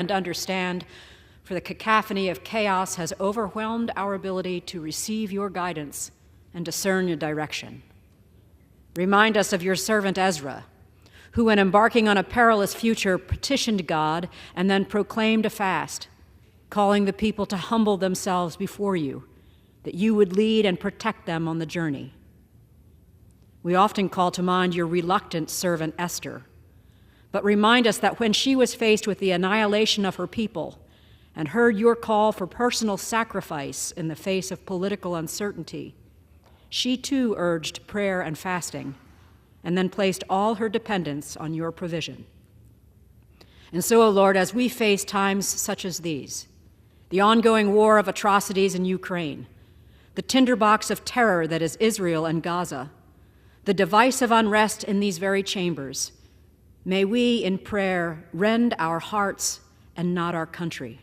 and understand, for the cacophony of chaos has overwhelmed our ability to receive your guidance and discern your direction. Remind us of your servant Ezra, who, when embarking on a perilous future, petitioned God and then proclaimed a fast, calling the people to humble themselves before you, that you would lead and protect them on the journey. We often call to mind your reluctant servant Esther, but remind us that when she was faced with the annihilation of her people and heard your call for personal sacrifice in the face of political uncertainty, she too urged prayer and fasting, and then placed all her dependence on your provision. And so, O Lord, as we face times such as these, the ongoing war of atrocities in Ukraine, the tinderbox of terror that is Israel and Gaza, the device of unrest in these very chambers, may we in prayer rend our hearts and not our country.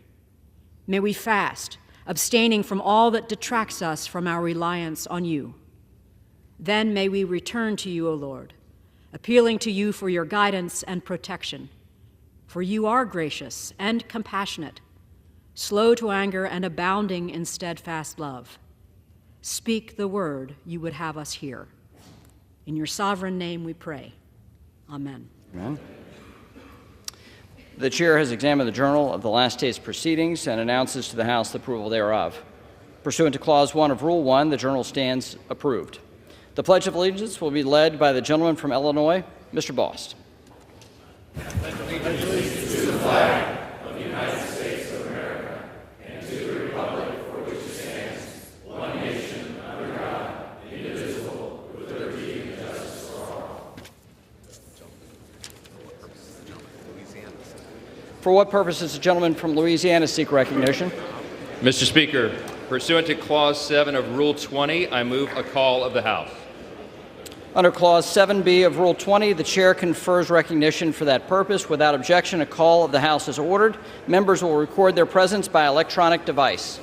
May we fast, abstaining from all that detracts us from our reliance on you. Then may we return to you, O Lord, appealing to you for your guidance and protection. For you are gracious and compassionate, slow to anger and abounding in steadfast love. Speak the word you would have us hear. In your sovereign name we pray. Amen. Amen. The chair has examined the journal of the last day's proceedings and announces to the House the approval thereof. Pursuant to Clause 1 of Rule 1, the journal stands approved. The Pledge of Allegiance will be led by the gentleman from Illinois, Mr. Bost. Allegiance to the flag of the United States of America and to the republic for which it stands, one nation, under God, indivisible, with liberty and justice for all. For what purpose does the gentleman from Louisiana seek recognition? Mr. Speaker, pursuant to Clause 7 of Rule 20, I move a call of the House. Under Clause 7B of Rule 20, the chair confers recognition for that purpose. Without objection, a call of the House is ordered. Members will record their presence by electronic device.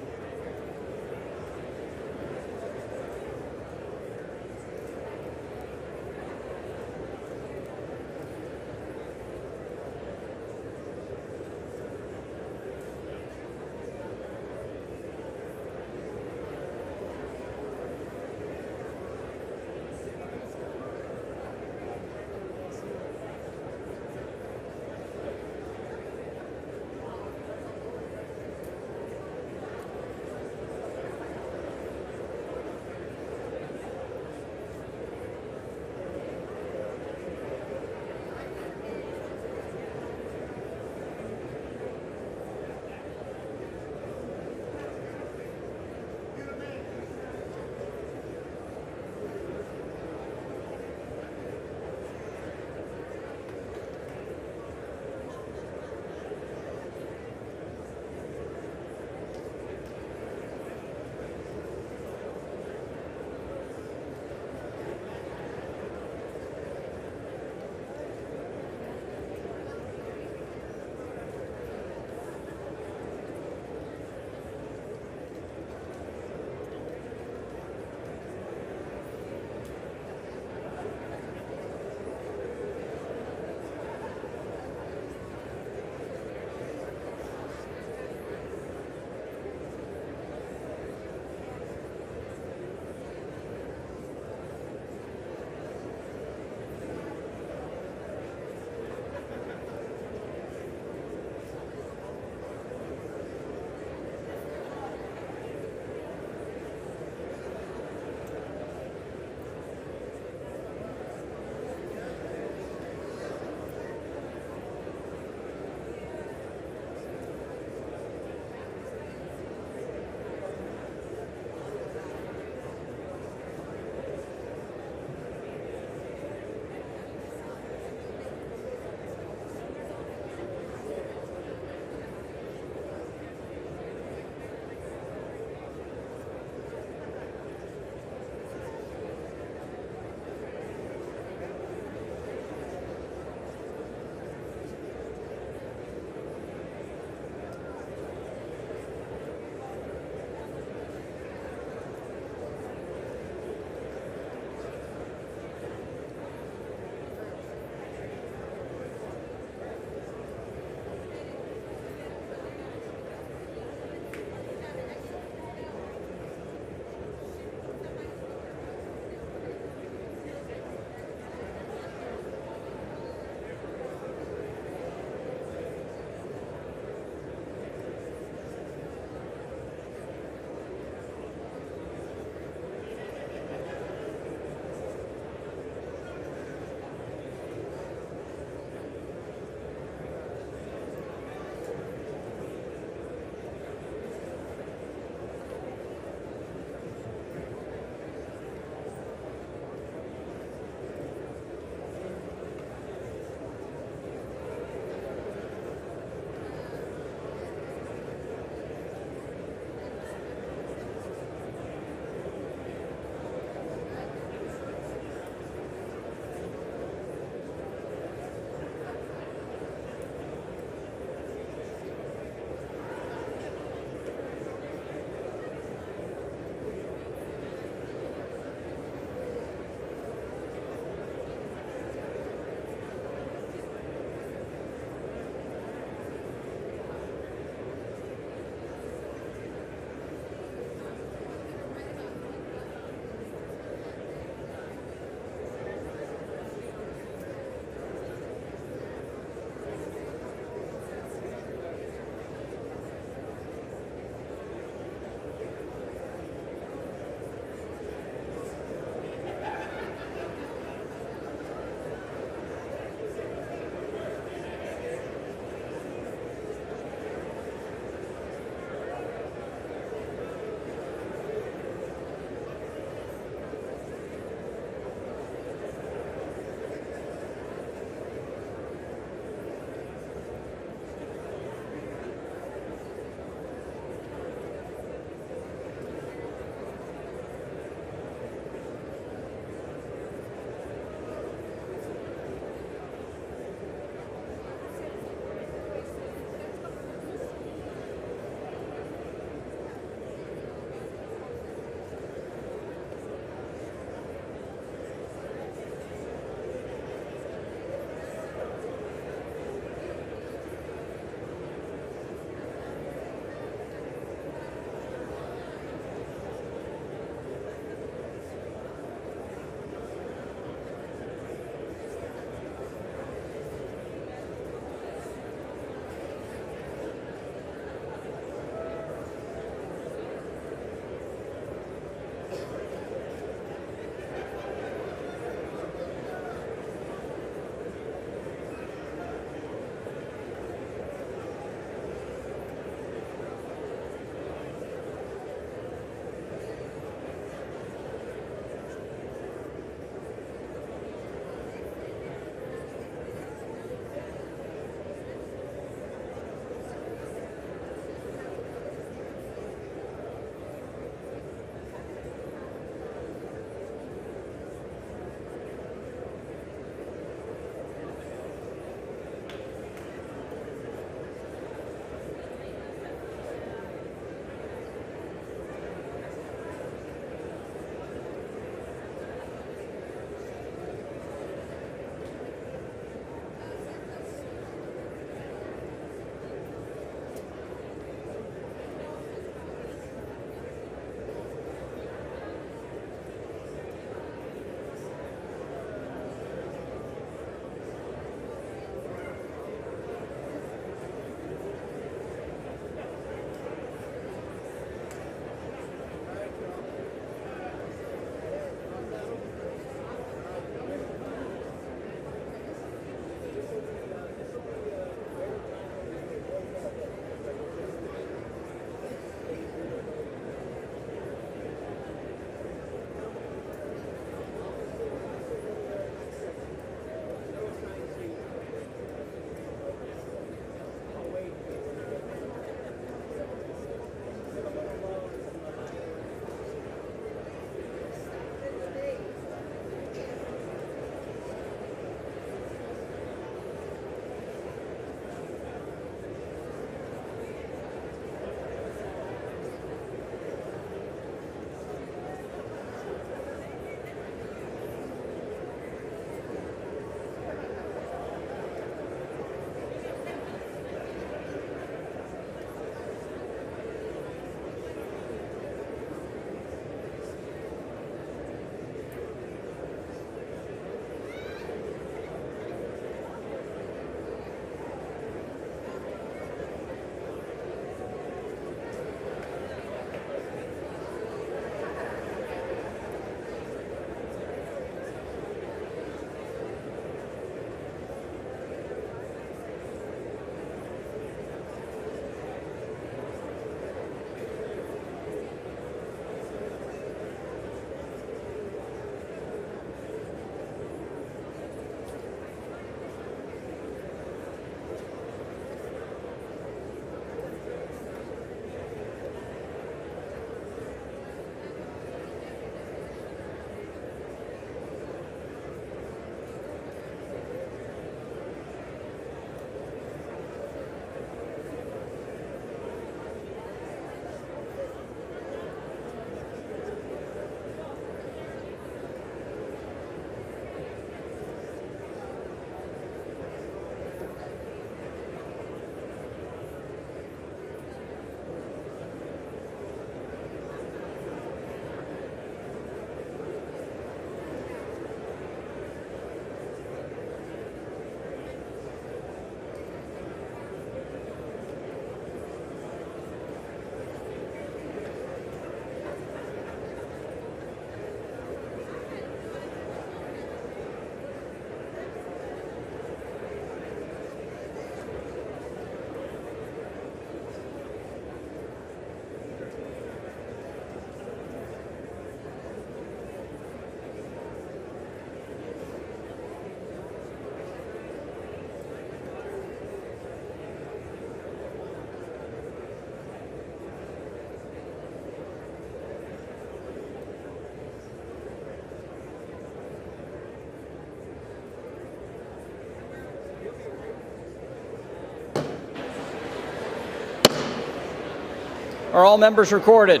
Are all members recorded?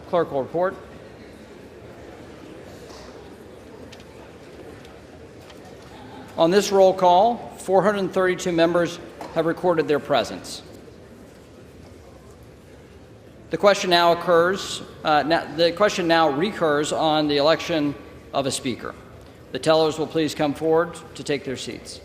Clerk will report. On this roll call, 432 members have recorded their presence. The question now recurs on the election of a speaker. The tellers will please come forward to take their seats.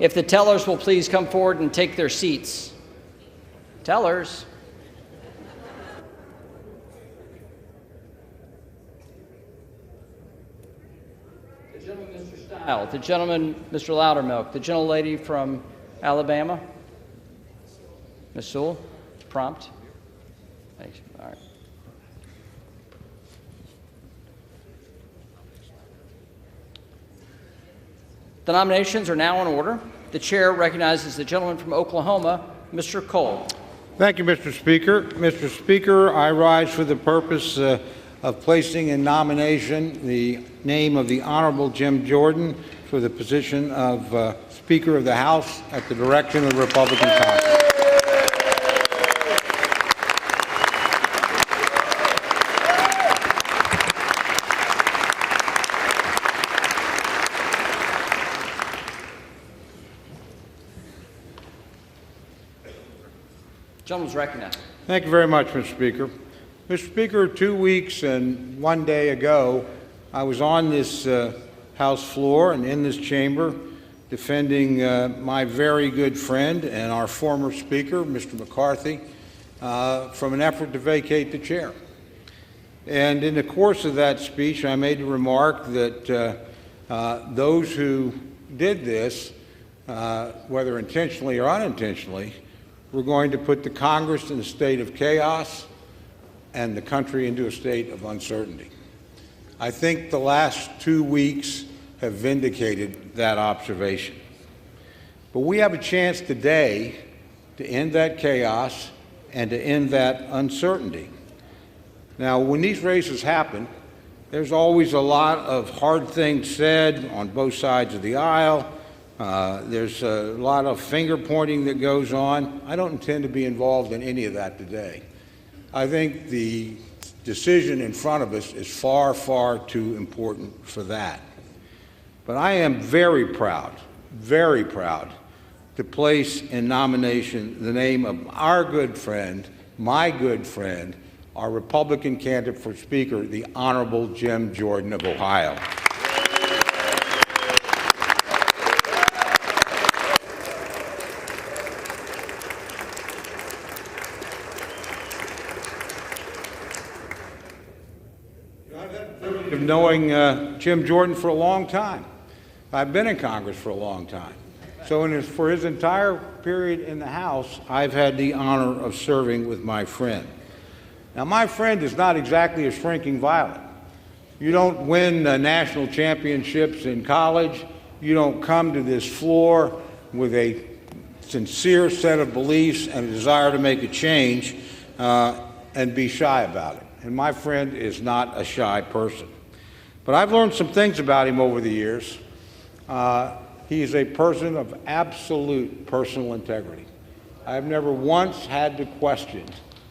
If the tellers will please come forward and take their seats. Tellers. The gentleman, Mr. Stile. The gentleman, Mr. Loudermilk. The gentlelady from Alabama. Ms. Sewell, prompt. Thanks. All right. The nominations are now in order. The chair recognizes the gentleman from Oklahoma, Mr. Cole. Thank you, Mr. Speaker. Mr. Speaker, I rise for the purpose of placing in nomination the name of the Honorable Jim Jordan for the position of Speaker of the House at the direction of the Republican Congress. Gentleman's recognized. Thank you very much, Mr. Speaker. Mr. Speaker, 2 weeks and 1 day ago, I was on this House floor and in this chamber defending my very good friend and our former Speaker, Mr. McCarthy, from an effort to vacate the chair. And in the course of that speech, I made the remark that those who did this, whether intentionally or unintentionally, we're going to put the Congress in a state of chaos and the country into a state of uncertainty. I think the last 2 weeks have vindicated that observation. But we have a chance today to end that chaos and to end that uncertainty. Now, when these races happen, there's always a lot of hard things said on both sides of the aisle. There's a lot of finger pointing that goes on. I don't intend to be involved in any of that today. I think the decision in front of us is far, far too important for that. But I am very proud to place in nomination the name of our good friend, my good friend, our Republican candidate for Speaker, the Honorable Jim Jordan of Ohio. Of knowing Jim Jordan for a long time. I've been in Congress for a long time. So for his entire period in the House, I've had the honor of serving with my friend. Now, my friend is not exactly a shrinking violet. You don't win national championships in college. You don't come to this floor with a sincere set of beliefs and a desire to make a change and be shy about it. And my friend is not a shy person. But I've learned some things about him over the years. He is a person of absolute personal integrity. I've never once had to question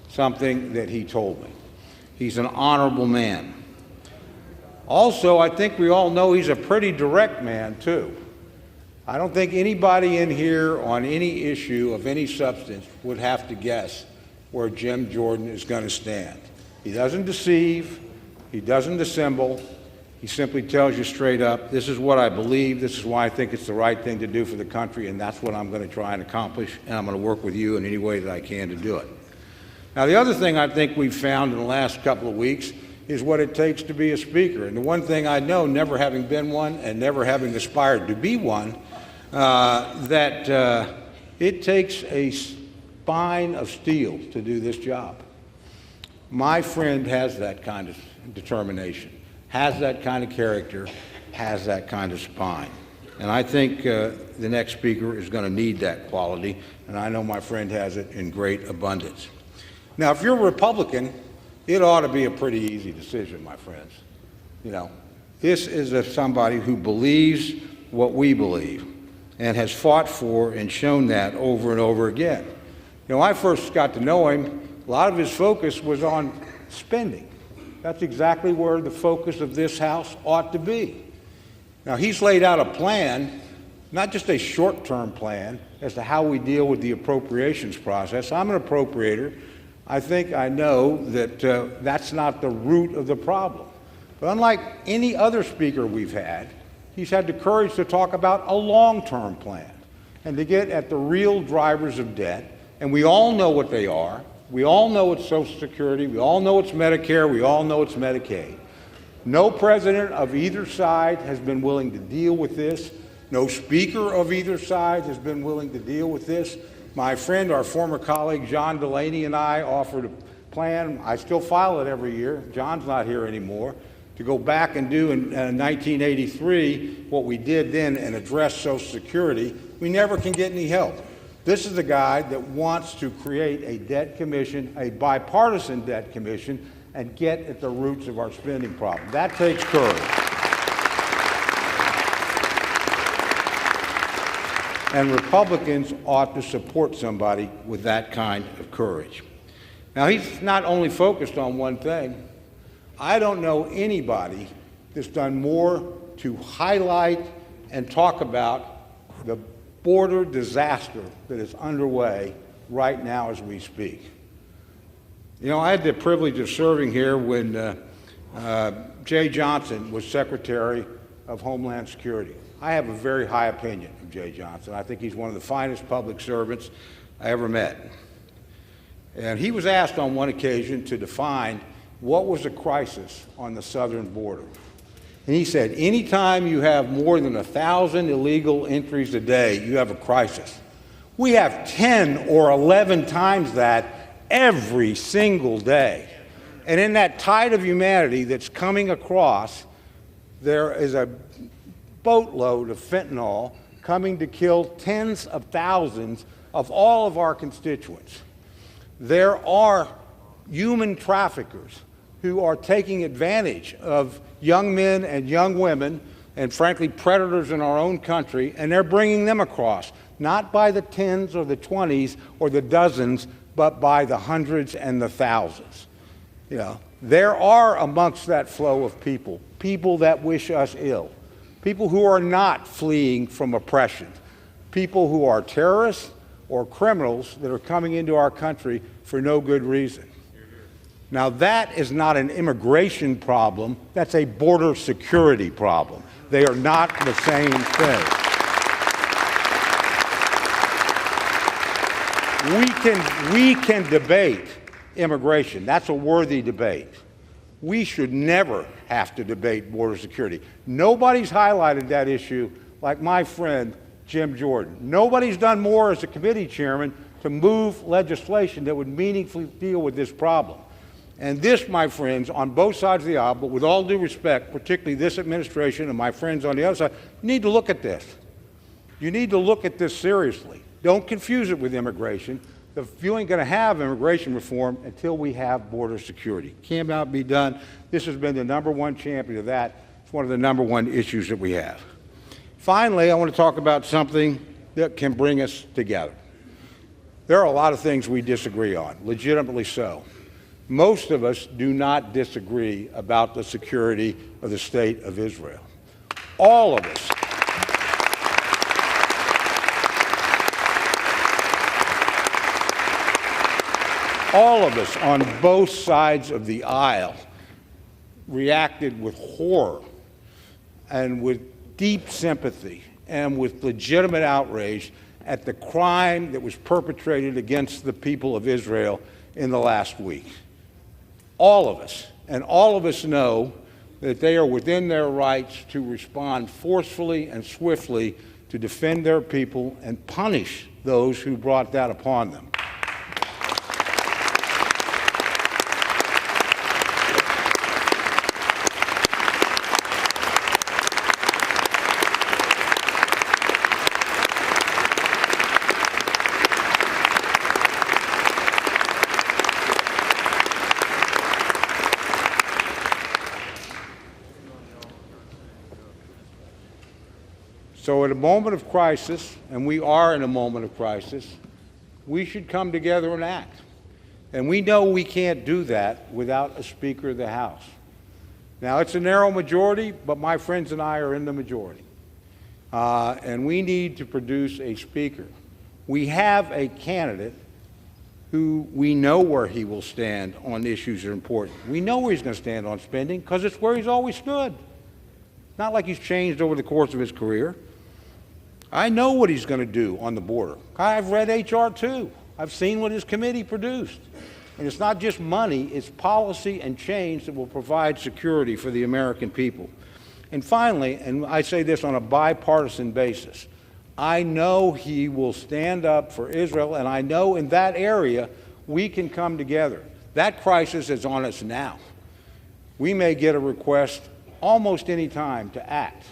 something that he told me. He's an honorable man. Also, I think we all know he's a pretty direct man, too. I don't think anybody in here on any issue of any substance would have to guess where Jim Jordan is going to stand. He doesn't deceive. He doesn't dissemble. He simply tells you straight up, this is what I believe, this is why I think it's the right thing to do for the country, and that's what I'm going to try and accomplish, and I'm going to work with you in any way that I can to do it. Now, the other thing I think we've found in the last couple of weeks is what it takes to be a speaker. And the one thing I know, never having been one and never having aspired to be one, that it takes a spine of steel to do this job. My friend has that kind of determination, has that kind of character, has that kind of spine. And I think the next speaker is going to need that quality, and I know my friend has it in great abundance. Now, if you're a Republican, it ought to be a pretty easy decision, my friends. You know, this is somebody who believes what we believe and has fought for and shown that over and over again. You know, I first got to know him, a lot of his focus was on spending. That's exactly where the focus of this House ought to be. Now, he's laid out a plan, not just a short-term plan, as to how we deal with the appropriations process. I'm an appropriator. I think I know that that's not the root of the problem. But unlike any other speaker we've had, he's had the courage to talk about a long-term plan and to get at the real drivers of debt. And we all know what they are. We all know it's Social Security. We all know it's Medicare. We all know it's Medicaid. No president of either side has been willing to deal with this. No speaker of either side has been willing to deal with this. My friend, our former colleague, John Delaney, and I offered a plan. I still file it every year. John's not here anymore. To go back and do in 1983 what we did then and address Social Security. We never can get any help. This is the guy that wants to create a debt commission, a bipartisan debt commission, and get at the roots of our spending problem. That takes courage. And Republicans ought to support somebody with that kind of courage. Now, he's not only focused on one thing. I don't know anybody that's done more to highlight and talk about the border disaster that is underway right now as we speak. You know, I had the privilege of serving here when Jay Johnson was Secretary of Homeland Security. I have a very high opinion of Jay Johnson. I think he's one of the finest public servants I ever met. And he was asked on one occasion to define what was a crisis on the southern border. And he said, anytime you have more than 1,000 illegal entries a day, you have a crisis. We have 10 or 11 times that every single day. And in that tide of humanity that's coming across, there is a boatload of fentanyl coming to kill tens of thousands of all of our constituents. There are human traffickers who are taking advantage of young men and young women, and frankly predators in our own country, and they're bringing them across, not by the tens or the 20s or the dozens, but by the hundreds and the thousands. You know, there are amongst that flow of people that wish us ill, people who are not fleeing from oppression, people who are terrorists or criminals that are coming into our country for no good reason. Now, that is not an immigration problem. That's a border security problem. They are not the same thing. We can debate immigration. That's a worthy debate. We should never have to debate border security. Nobody's highlighted that issue like my friend Jim Jordan. Nobody's done more as a committee chairman to move legislation that would meaningfully deal with this problem. And this, my friends, on both sides of the aisle, but with all due respect, particularly this administration and my friends on the other side, you need to look at this. You need to look at this seriously. Don't confuse it with immigration. You ain't going to have immigration reform until we have border security. Cannot be done. This has been the #1 champion of that. It's one of the #1 issues that we have. Finally, I want to talk about something that can bring us together. There are a lot of things we disagree on, legitimately so. Most of us do not disagree about the security of the state of Israel. All of us. All of us on both sides of the aisle reacted with horror and with deep sympathy and with legitimate outrage at the crime that was perpetrated against the people of Israel in the last week. All of us, and all of us know that they are within their rights to respond forcefully and swiftly to defend their people and punish those who brought that upon them. So at a moment of crisis, and we are in a moment of crisis, we should come together and act. And we know we can't do that without a Speaker of the House. Now, it's a narrow majority, but my friends and I are in the majority. And we need to produce a Speaker. We have a candidate who we know where he will stand on issues that are important. We know where he's going to stand on spending because it's where he's always stood. Not like he's changed over the course of his career. I know what he's going to do on the border. I've read H.R. 2. I've seen what his committee produced. And it's not just money, it's policy and change that will provide security for the American people. And finally, and I say this on a bipartisan basis, I know he will stand up for Israel, and I know in that area we can come together. That crisis is on us now. We may get a request almost any time to act.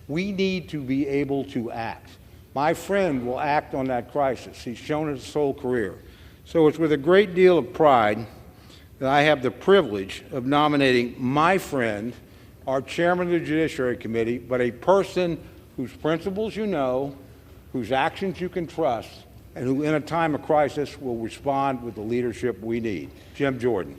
We need to be able to act. My friend will act on that crisis. He's shown it his whole career. So it's with a great deal of pride that I have the privilege of nominating my friend, our chairman of the Judiciary Committee, but a person whose principles you know, whose actions you can trust, and who in a time of crisis will respond with the leadership we need. Jim Jordan.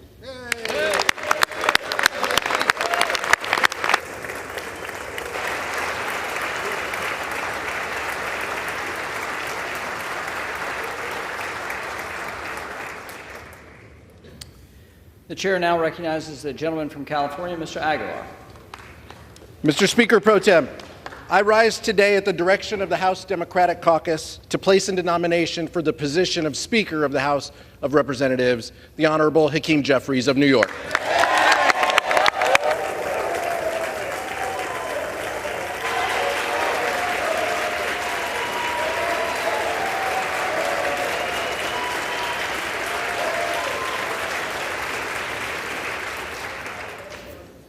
The chair now recognizes the gentleman from California, Mr. Aguilar. Mr. Speaker Pro Tem, I rise today at the direction of the House Democratic Caucus to place into nomination for the position of Speaker of the House of Representatives, the Honorable Hakeem Jeffries of New York.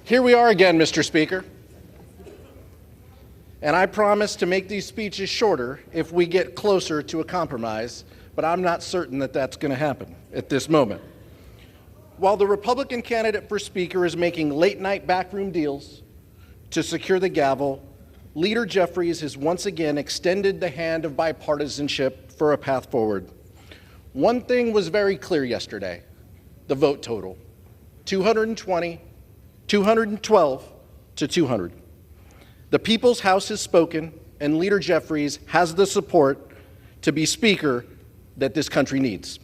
Here we are again, Mr. Speaker. And I promise to make these speeches shorter if we get closer to a compromise, but I'm not certain that that's going to happen at this moment. While the Republican candidate for Speaker is making late-night backroom deals to secure the gavel, Leader Jeffries has once again extended the hand of bipartisanship for a path forward. One thing was very clear yesterday: the vote total, 220, 212 to 200. The People's House has spoken, and Leader Jeffries has the support to be Speaker that this country needs.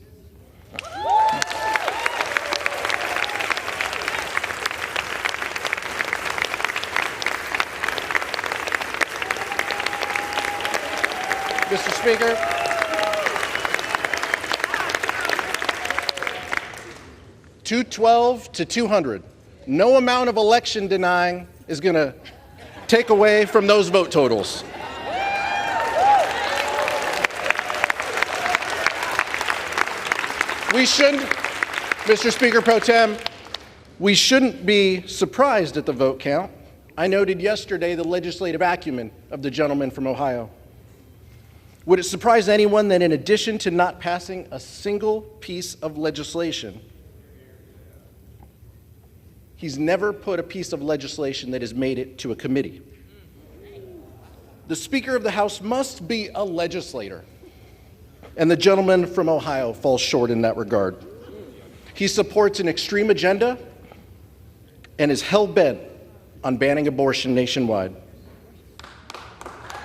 Mr. Speaker, (212 to 200). No amount of election denying is going to take away from those vote totals. We shouldn't, Mr. Speaker Pro Tem, we shouldn't be surprised at the vote count. I noted yesterday the legislative acumen of the gentleman from Ohio. Would it surprise anyone that in addition to not passing a single piece of legislation, he's never put a piece of legislation that has made it to a committee? The Speaker of the House must be a legislator, and the gentleman from Ohio falls short in that regard. He supports an extreme agenda and is hell-bent on banning abortion nationwide,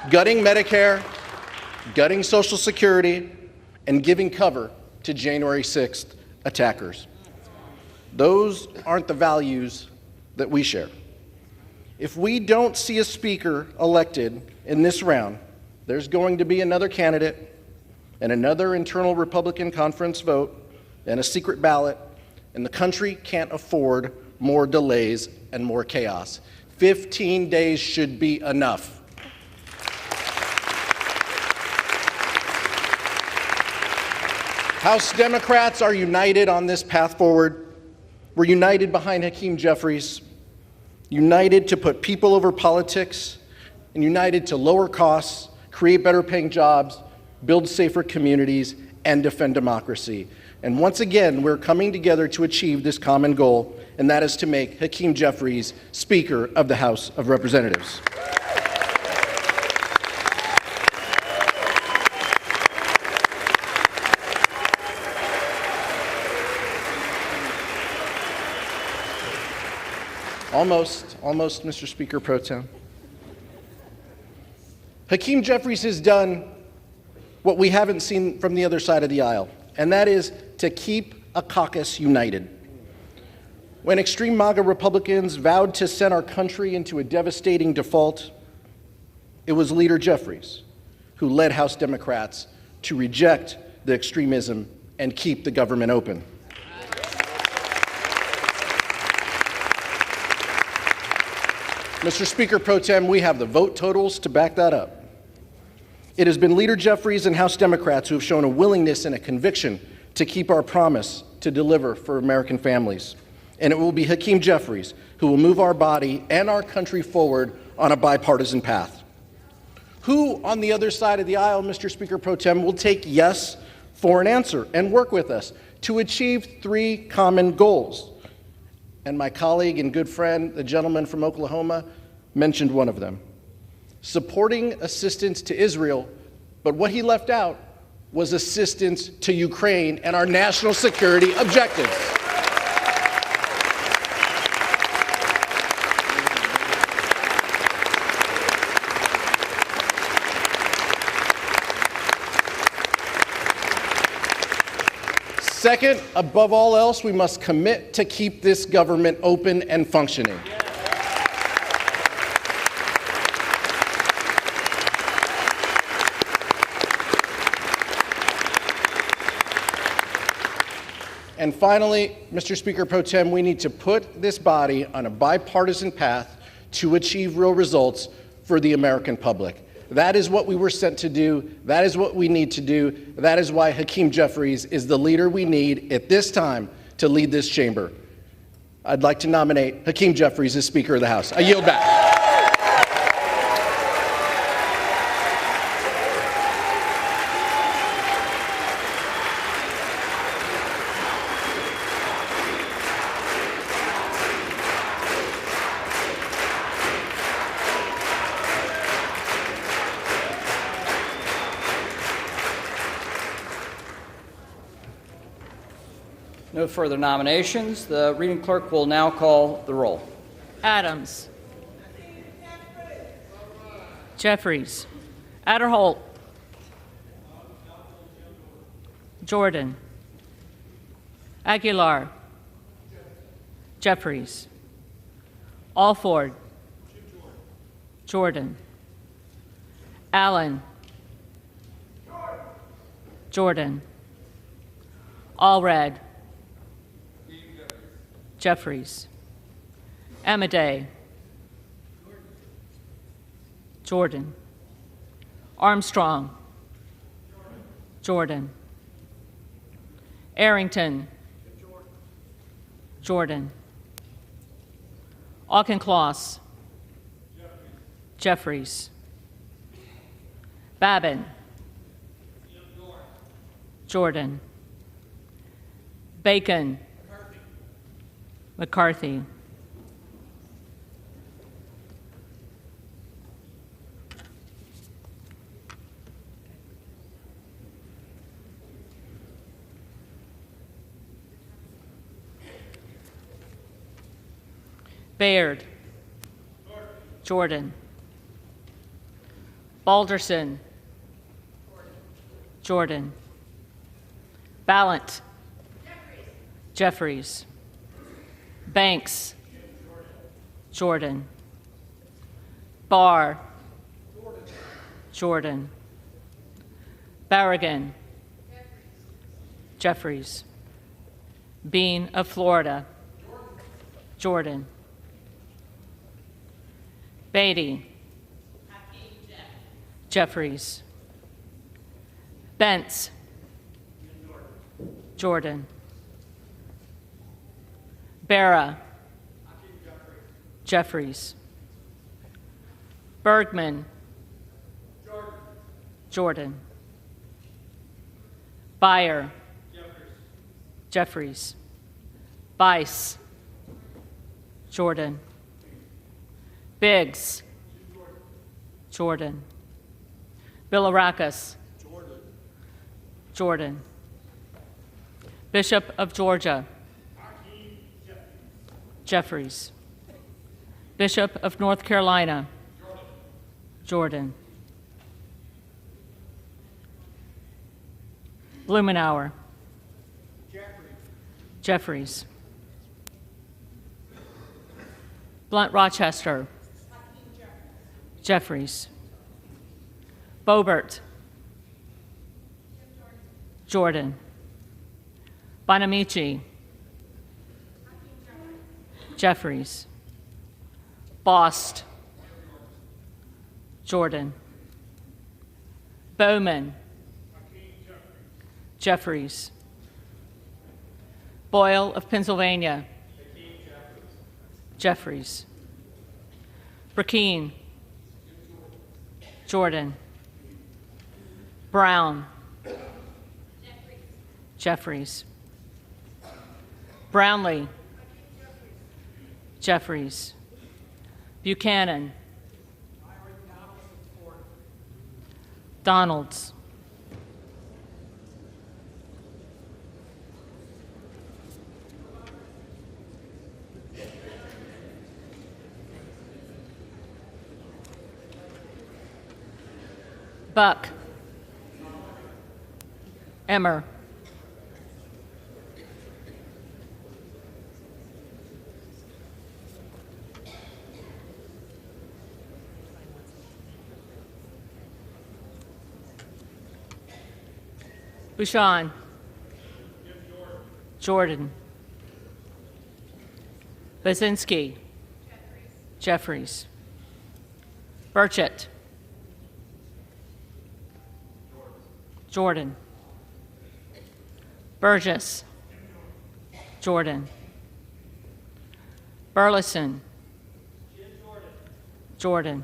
gutting Medicare, gutting Social Security, and giving cover to January 6th attackers. Those aren't the values that we share. If we don't see a speaker elected in this round, there's going to be another candidate and another internal Republican conference vote and a secret ballot, and the country can't afford more delays and more chaos. 15 days should be enough. House Democrats are united on this path forward. We're united behind Hakeem Jeffries, united to put people over politics, and united to lower costs, create better paying jobs, build safer communities, and defend democracy. And once again, we're coming together to achieve this common goal, and that is to make Hakeem Jeffries Speaker of the House of Representatives. Almost, Mr. Speaker Pro Tem. Hakeem Jeffries has done what we haven't seen from the other side of the aisle, and that is to keep a caucus united. When extreme MAGA Republicans vowed to send our country into a devastating default, it was Leader Jeffries who led House Democrats to reject the extremism and keep the government open. Mr. Speaker Pro Tem, we have the vote totals to back that up. It has been Leader Jeffries and House Democrats who have shown a willingness and a conviction to keep our promise to deliver for American families. And it will be Hakeem Jeffries who will move our body and our country forward on a bipartisan path. Who on the other side of the aisle, Mr. Speaker Pro Tem, will take yes for an answer and work with us to achieve three common goals. And my colleague and good friend, the gentleman from Oklahoma, mentioned one of them. Supporting assistance to Israel, but what he left out was assistance to Ukraine and our national security objectives. Second, above all else, we must commit to keep this government open and functioning. And finally, Mr. Speaker Pro Tem, we need to put this body on a bipartisan path to achieve real results for the American public. That is what we were sent to do. That is what we need to do. That is why Hakeem Jeffries is the leader we need at this time to lead this chamber. I'd like to nominate Hakeem Jeffries as Speaker of the House. I yield back. No further nominations. The reading clerk will now call the roll. Adams. Jeffries. Adderholt. Jordan. Aguilar. Jeffries. Alford. Jordan. Allen. Jordan. Allred. Jeffries. Amadei. Jordan. Armstrong. Jordan. Arrington. Jordan. Auchincloss. Jeffries. Babin. Jordan. Bacon. McCarthy. Baird. Jordan. Balderson. Jordan. Ballant. Jeffries. Banks. Jordan. Barr. Jordan. Barragan. Jeffries. Bean of Florida. Jordan. Beatty. Jeffries. Bentz. Jordan. Barra. Jeffries. Bergman. Jordan. Beyer. Jeffries. Bice. Jordan. Biggs. Jordan. Bilirakis. Jordan. Bishop of Georgia. Jeffries. Bishop of North Carolina. Jordan. Blumenauer. Jeffries. Blunt Rochester. Jeffries. Boebert. Jordan. Bonamici. Jeffries. Bost. Jordan. Bowman. Jeffries. Boyle of Pennsylvania. Jeffries. Burkeen. Jordan. Brown. Jeffries. Brownlee. Jeffries. Buchanan. Donalds. Buck. Emmer. Bouchon. Jordan. Basinski. Jeffries. Burchett. Jordan. Burgess. Jordan. Burleson. Jordan.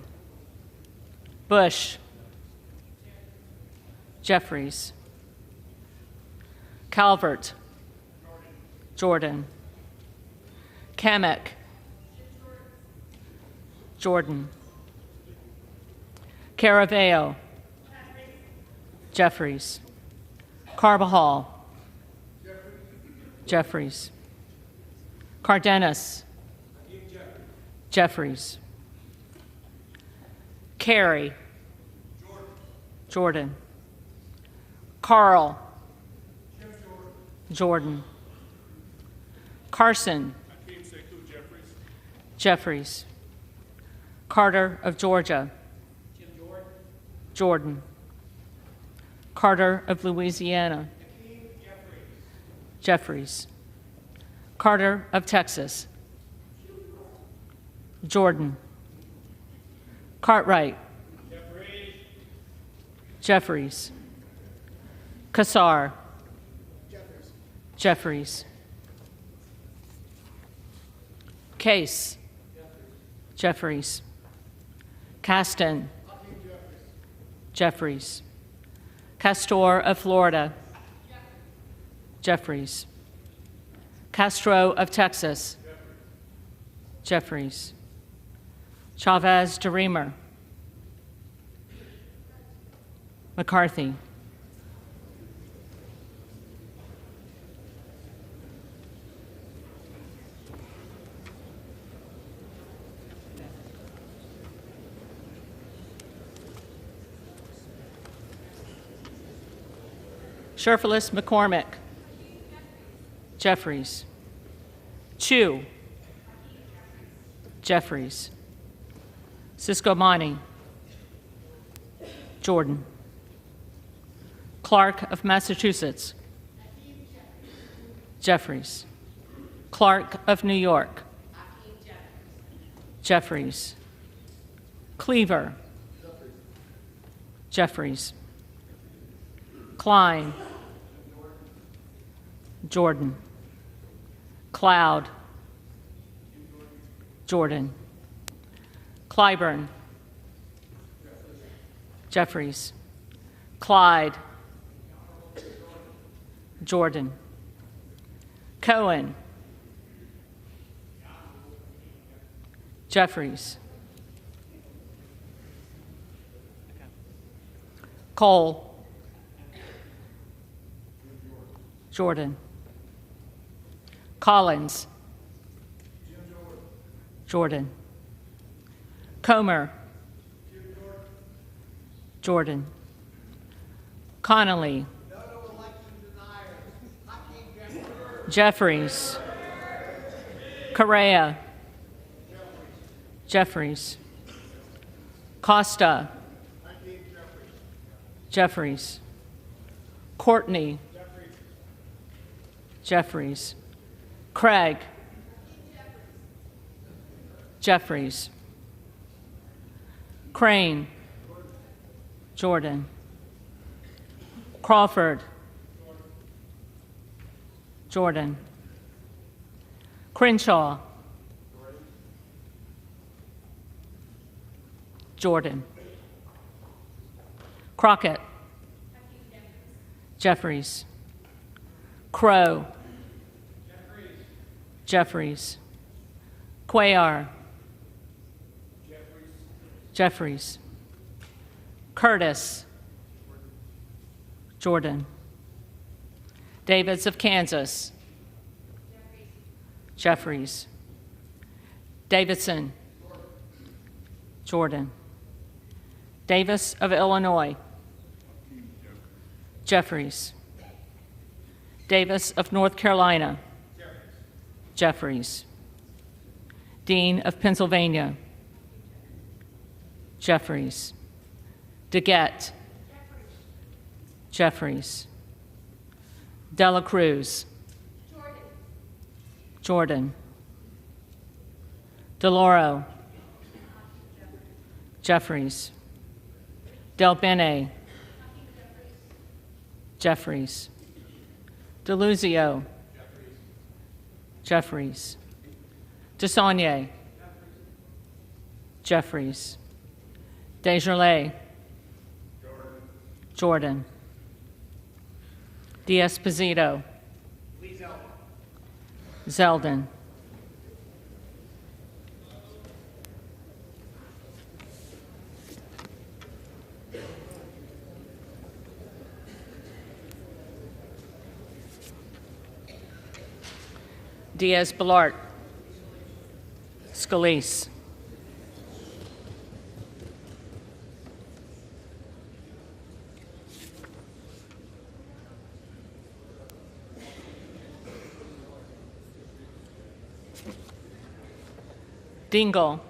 Bush. Jeffries. Calvert. Jordan. Kamek. Jordan. Caraveo. Jeffries. Carbajal. Jeffries. Cardenas. Jeffries. Carey. Jordan. Carl. Jordan. Carson. Jeffries. Carter of Georgia. Jordan. Carter of Louisiana. Jeffries. Carter of Texas. Jordan. Cartwright. Jeffries. Kassar. Jeffries. Case. Jeffries. Caston. Jeffries. Castor of Florida. Jeffries. Castro of Texas. Jeffries. Chavez de Reamer. McCarthy. Sherfilis McCormick. Jeffries. Chu. Jeffries. Ciscomani. Jordan. Clark of Massachusetts. Jeffries. Clark of New York. Jeffries. Cleaver. Jeffries. Klein. Jordan. Cloud. Jordan. Clyburn. Jeffries. Clyde. Jordan. Cohen. Jeffries. Cole. Jordan. Collins. Jordan. Comer. Jordan. Connolly. Jeffries. Correa. Jeffries. Costa. Jeffries. Courtney. Jeffries. Craig. Jeffries. Crane. Jordan. Crawford. Jordan. Crenshaw. Jordan. Crockett. Jeffries. Crow. Jeffries. Cuellar. Jeffries. Curtis. Jordan. Davids of Kansas. Jeffries. Davidson. Jordan. Davis of Illinois. Jeffries. Davis of North Carolina. Jeffries. Dean of Pennsylvania. Jeffries. DeGette. Jeffries. Dela Cruz. Jordan. DeLauro. Jeffries. Del Bene. Jeffries. DeLuzio. Jeffries. DeSaulnier. Jeffries. Desjardins. Jordan. D'Esposito. Zeldin. Diaz-Balart. Scalise. Dingle.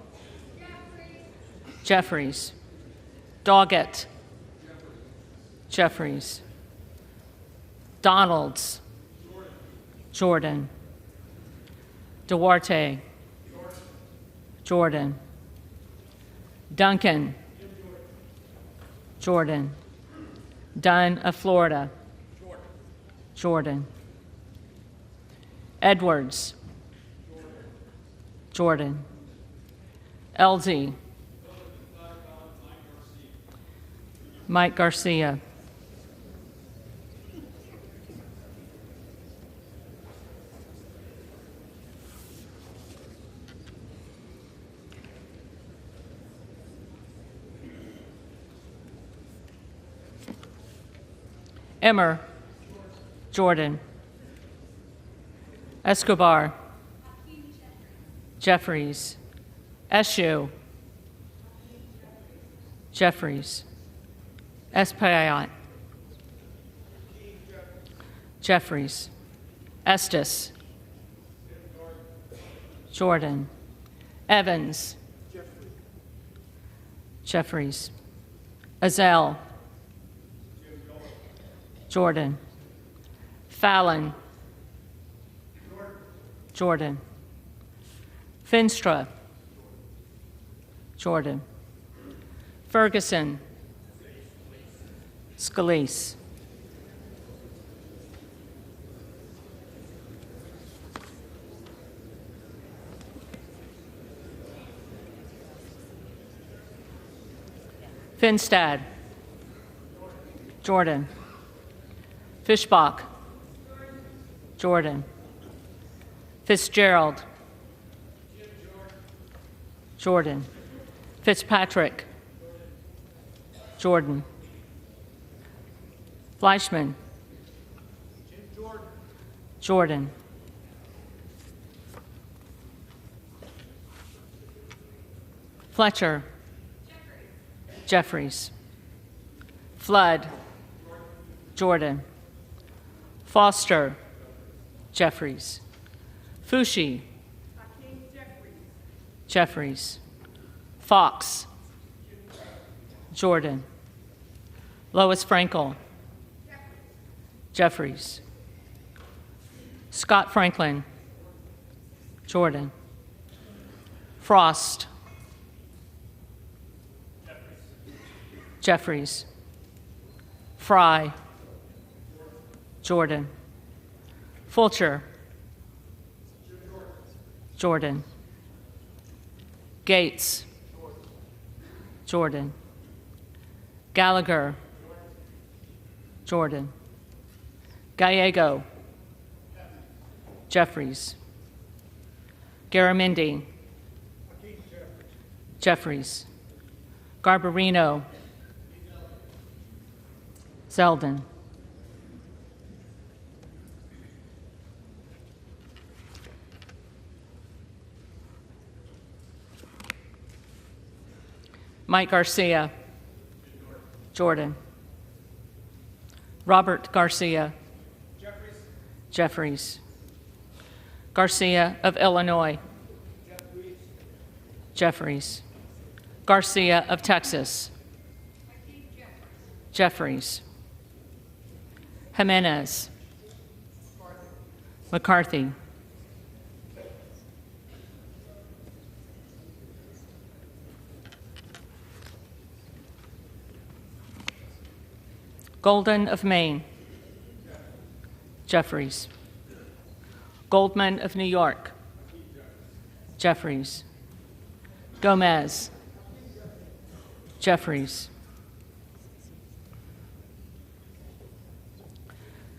Jeffries. Doggett. Jeffries. Donalds. Jordan. Duarte. Jordan. Duncan. Jordan. Dunn of Florida. Jordan. Edwards. Jordan. Elsie. Mike Garcia. Emmer. Jordan. Escobar. Jeffries. Eshu. Jeffries. Espaillat. Jeffries. Estes. Jordan. Evans. Jeffries. Azell. Jordan. Fallon. Jordan. Finstra. Jordan. Ferguson. Scalise. Finstad. Jordan. Fischbach. Jordan. Fitzgerald. Jordan. Fitzpatrick. Jordan. Fleischman. Jordan. Fletcher. Jeffries. Flood. Jordan. Foster. Jeffries. Fushi. Jeffries. Fox. Jordan. Lois Frankel. Jeffries. Scott Franklin. Jordan. Frost. Jeffries. Fry. Jordan. Fulcher. Jordan. Gates. Jordan. Gallagher. Jordan. Gallego. Jeffries. Garamendi. Jeffries. Garbarino. Zeldin. Mike Garcia. Jordan. Robert Garcia. Jeffries. Garcia of Illinois. Jeffries. Garcia of Texas. Jeffries. Jimenez. McCarthy. Golden of Maine. Jeffries. Goldman of New York. Jeffries. Gomez. Jeffries.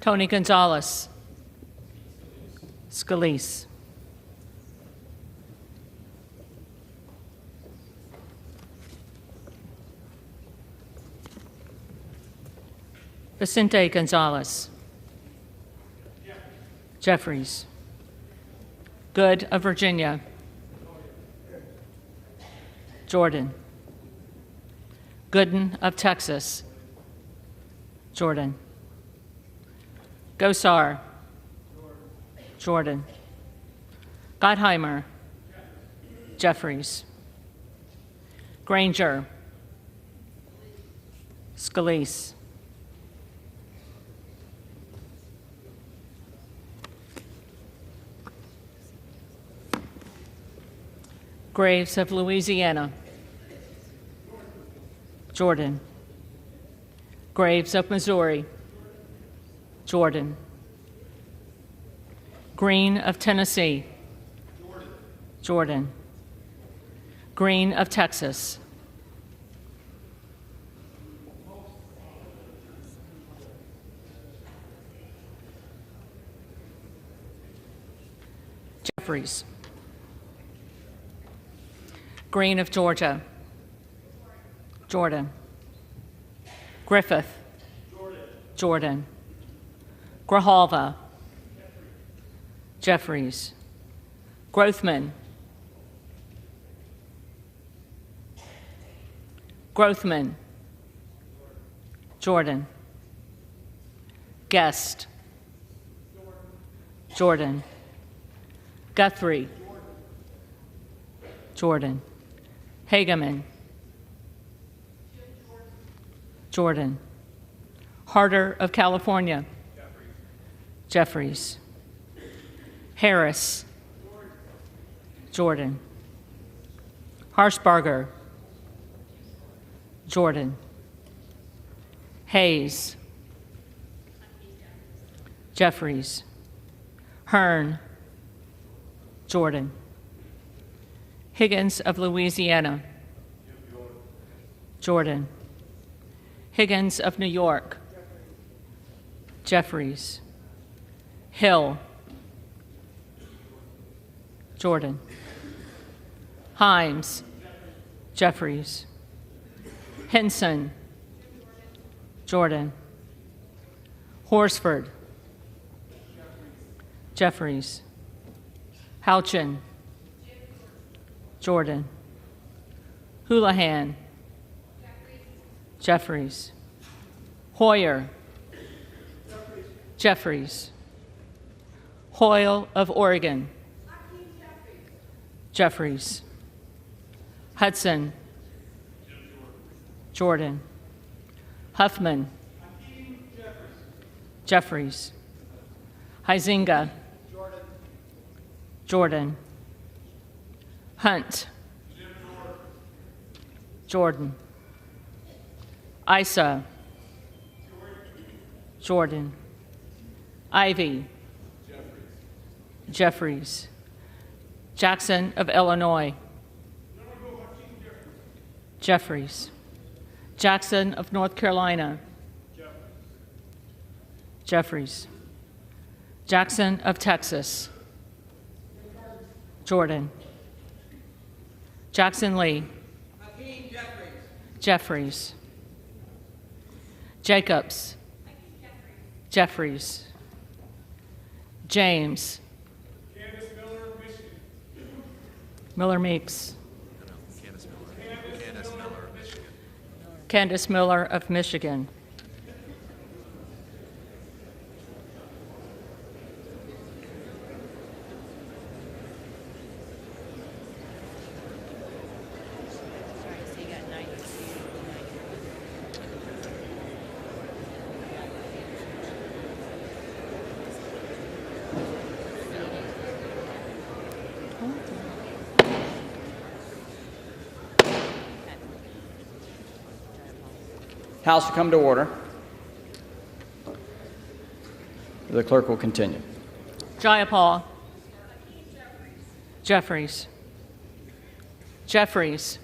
Tony Gonzalez. Scalise. Vicente Gonzalez. Jeffries. Good of Virginia. Jordan. Gooden of Texas. Jordan. Gosar. Jordan. Gottheimer. Jeffries. Granger. Scalise. Graves of Louisiana. Jordan. Graves of Missouri. Jordan. Green of Tennessee. Jordan. Green of Texas. Jeffries. Green of Georgia. Jordan. Griffith. Jordan. Grijalva. Jeffries. Grothman. Grothman. Jordan. Guest. Jordan. Guthrie. Jordan. Hageman. Jordan. Harder of California. Jeffries. Harris. Jordan. Harshbarger. Jordan. Hayes. Jeffries. Hearn. Jordan. Higgins of Louisiana. Jordan. Higgins of New York. Jeffries. Hill. Jordan. Himes. Jeffries. Henson. Jordan. Horsford. Jeffries. Houchin. Jordan. Houlihan. Jeffries. Hoyer. Jeffries. Hoyle of Oregon. Jeffries. Hudson. Jordan. Huffman. Jeffries. Huizinga. Jordan. Hunt. Jordan. Isa. Jordan. Ivy. Jeffries. Jackson of Illinois. Jeffries. Jackson of North Carolina. Jeffries. Jackson of Texas. Jordan. Jackson Lee. Jeffries. Jacobs. Jeffries. James. Miller Meeks. Candace Miller of Michigan. House will come to order. The clerk will continue. Jayapal. Jeffries. Jeffries.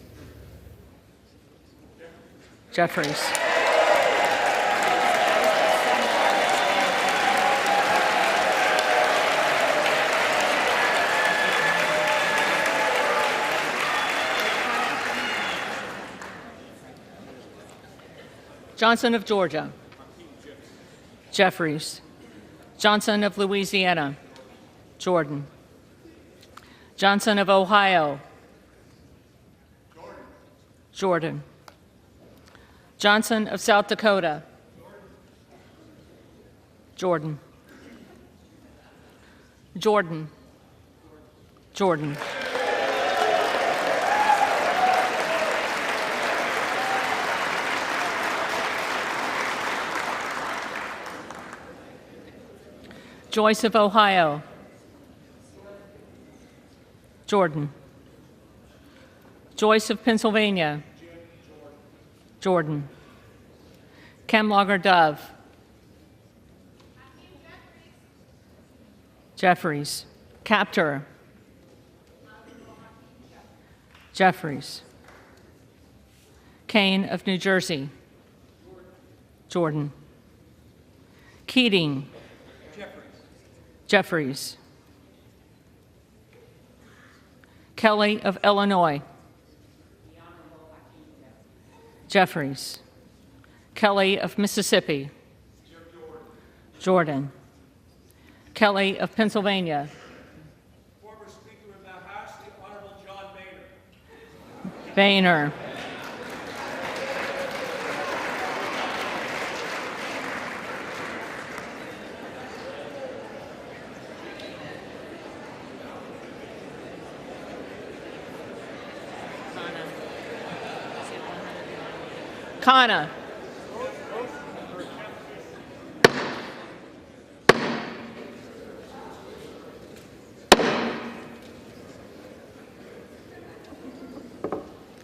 Jeffries. Johnson of Georgia. Jeffries. Johnson of Louisiana. Jordan. Johnson of Ohio. Jordan. Johnson of South Dakota. Jordan. Jordan. Jordan. Joyce of Ohio. Jordan. Joyce of Pennsylvania. Jordan. Kemlager Dove. Jeffries. Captor. Jeffries. Kane of New Jersey. Jordan. Keating. Jeffries. Kelly of Illinois. Jeffries. Kelly of Mississippi. Jordan. Kelly of Pennsylvania. Former Speaker of the House, the Honorable John Boehner. Boehner. Kana.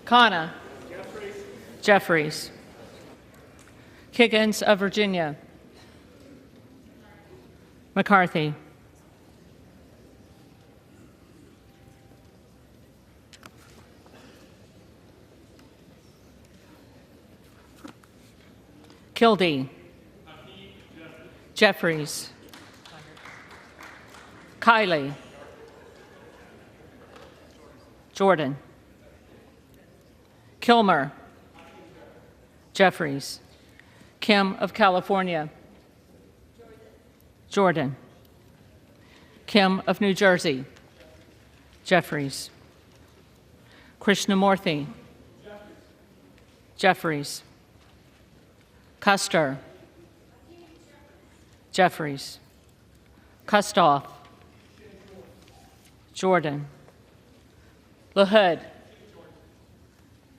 Kana. Jeffries. Kiggins of Virginia. McCarthy. Kildee. Jeffries. Kiley. Jordan. Kilmer. Jeffries. Kim of California. Jordan. Kim of New Jersey. Jeffries. Krishnamurthy. Jeffries. Custer. Jeffries. Kustoff. Jordan. LaHood.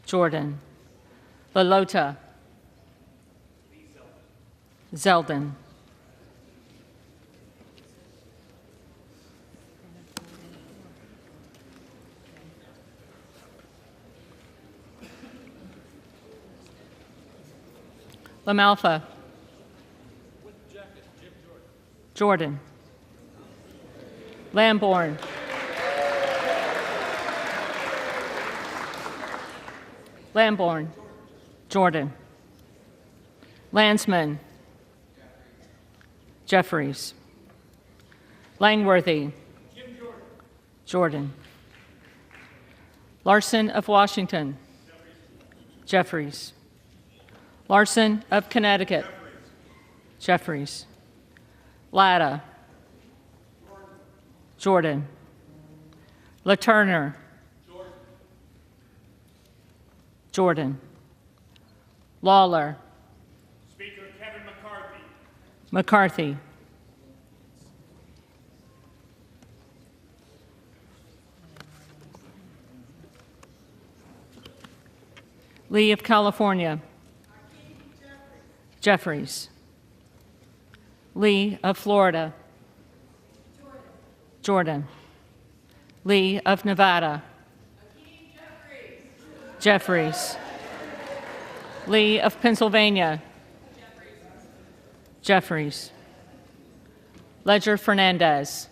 Jordan. LaLota. Zeldin. LaMalfa. Jordan. Lamborn. Lamborn. Jordan. Landsman. Jeffries. Langworthy. Jordan. Larson of Washington. Jeffries. Larson of Connecticut. Jeffries. Latta. Jordan. LaTurner. Jordan. Lawler. Speaker Kevin McCarthy. McCarthy. Lee of California. Jeffries. Lee of Florida. Jordan. Lee of Nevada. Jeffries. Lee of Pennsylvania. Jeffries. Ledger Fernandez.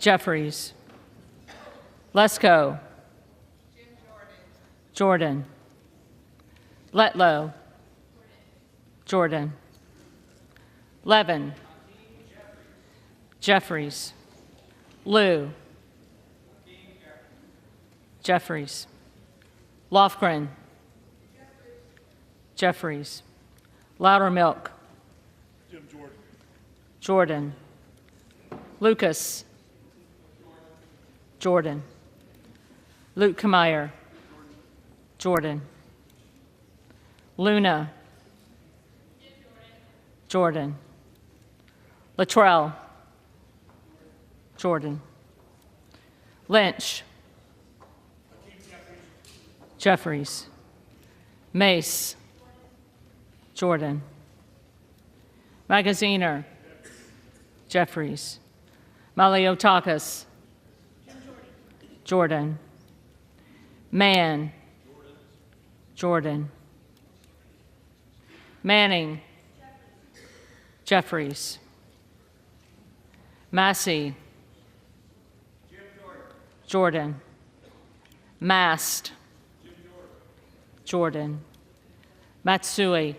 Jeffries. Lesko. Jordan. Letlow. Jordan. Levin. Jeffries. Liu. Jeffries. Lofgren. Jeffries. Loudermilk. Jordan. Lucas. Jordan. Lukemeyer. Jordan. Luna. Jordan. Luttrell. Jordan. Lynch. Jeffries. Mace. Jordan. Magaziner. Jeffries. Maliotakis. Jordan. Mann. Jordan. Manning. Jeffries. Massey. Jordan. Mast. Jordan. Matsui.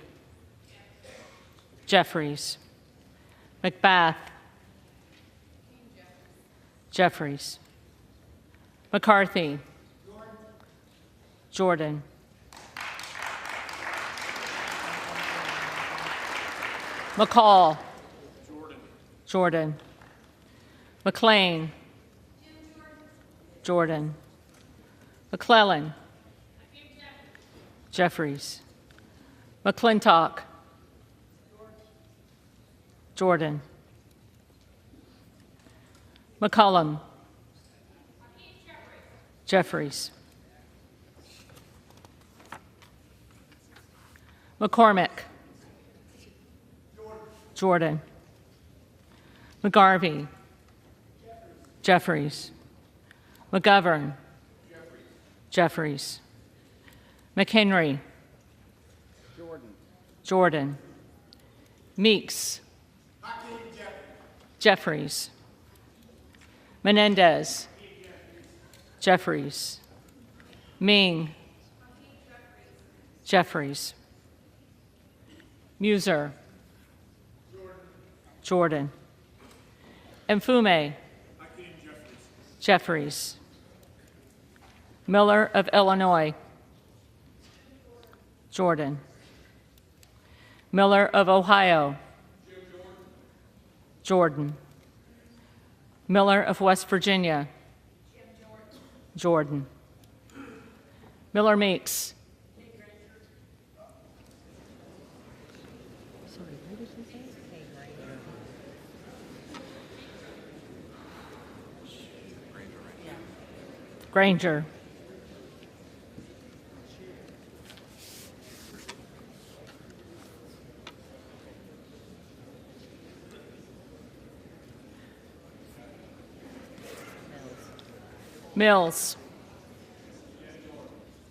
Jeffries. McBath. Jeffries. McCarthy. Jordan. McCall. Jordan. McLean. Jordan. McClellan. Jeffries. McClintock. Jordan. McCollum. Jeffries. McCormick. Jordan. McGarvey. Jeffries. McGovern. Jeffries. McHenry. Jordan. Meeks. Jeffries. Menendez. Jeffries. Ming. Jeffries. Muser. Jordan. Mfume. Jeffries. Miller of Illinois. Jordan. Miller of Ohio. Jordan. Miller of West Virginia. Jordan. Miller Meeks. Granger. Mills.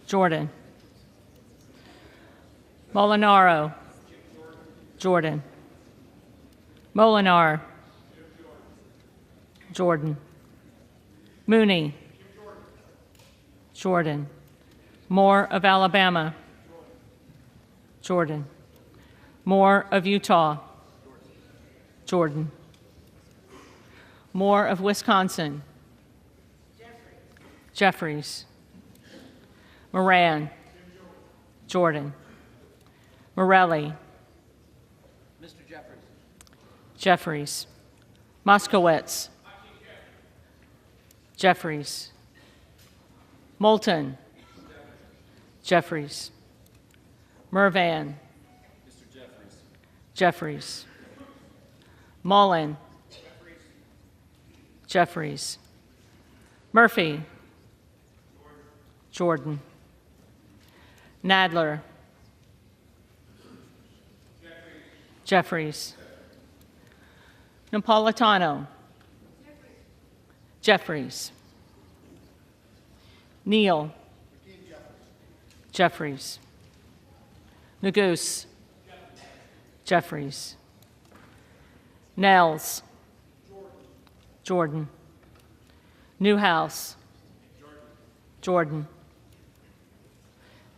Jordan. Molinaro. Jordan. Molinar. Jordan. Mooney. Jordan. Moore of Alabama. Jordan. Moore of Utah. Jordan. Moore of Wisconsin. Jeffries. Moran. Jordan. Morelli. Mr. Jeffries. Jeffries. Moskowitz. Jeffries. Moulton. Jeffries. Mervan. Jeffries. Mullen. Jeffries. Murphy. Jordan. Nadler. Jeffries. Napolitano. Jeffries. Neal. Jeffries. Nagoose. Jeffries. Nels. Jordan. Newhouse. Jordan.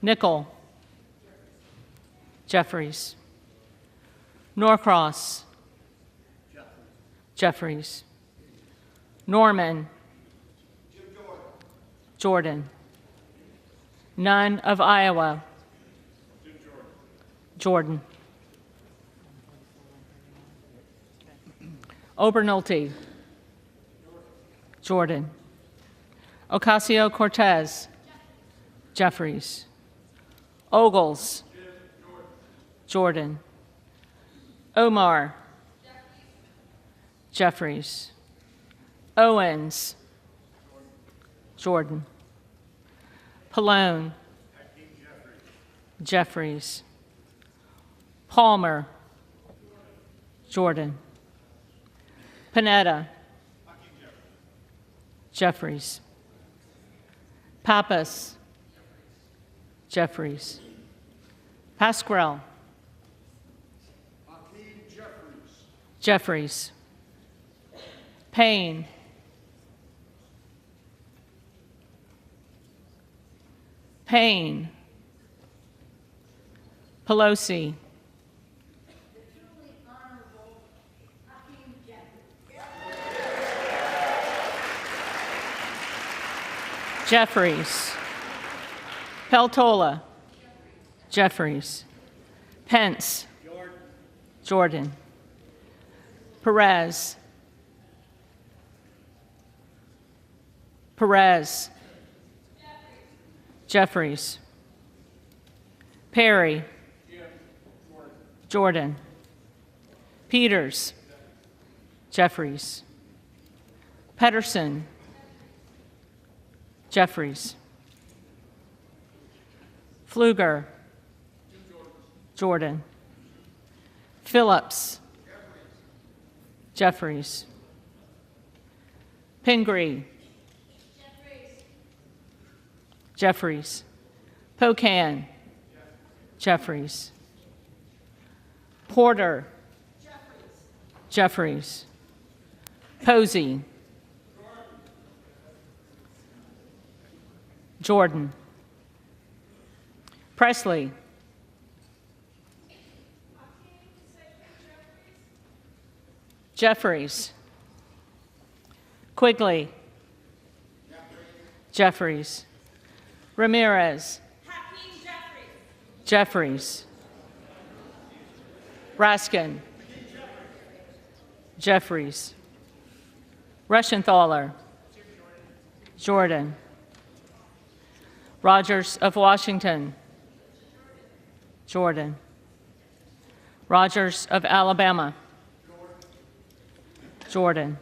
Nickel. Jeffries. Norcross. Jeffries. Norman. Jordan. Nunn of Iowa. Jordan. Obernolte. Jordan. Ocasio-Cortez. Jeffries. Ogles. Jordan. Omar. Jeffries. Owens. Jordan. Pallone. Jeffries. Palmer. Jordan. Panetta. Jeffries. Pappas. Jeffries. Pasquarel. Jeffries. Payne. Payne. Pelosi. Jeffries. Peltola. Jeffries. Pence. Jordan. Perez. Perez. Jeffries. Perry. Jordan. Peters. Jeffries. Pedersen. Jeffries. Pfluger. Jordan. Phillips. Jeffries. Pingree. Jeffries. Pocan. Jeffries. Porter. Jeffries. Posey. Jordan. Presley. Jeffries. Quigley. Jeffries. Ramirez. Hakeem Jeffries. Jeffries. Raskin. Jeffries. Reschenthaler. Jordan. Rogers of Washington. Jordan. Rogers of Alabama. Jordan.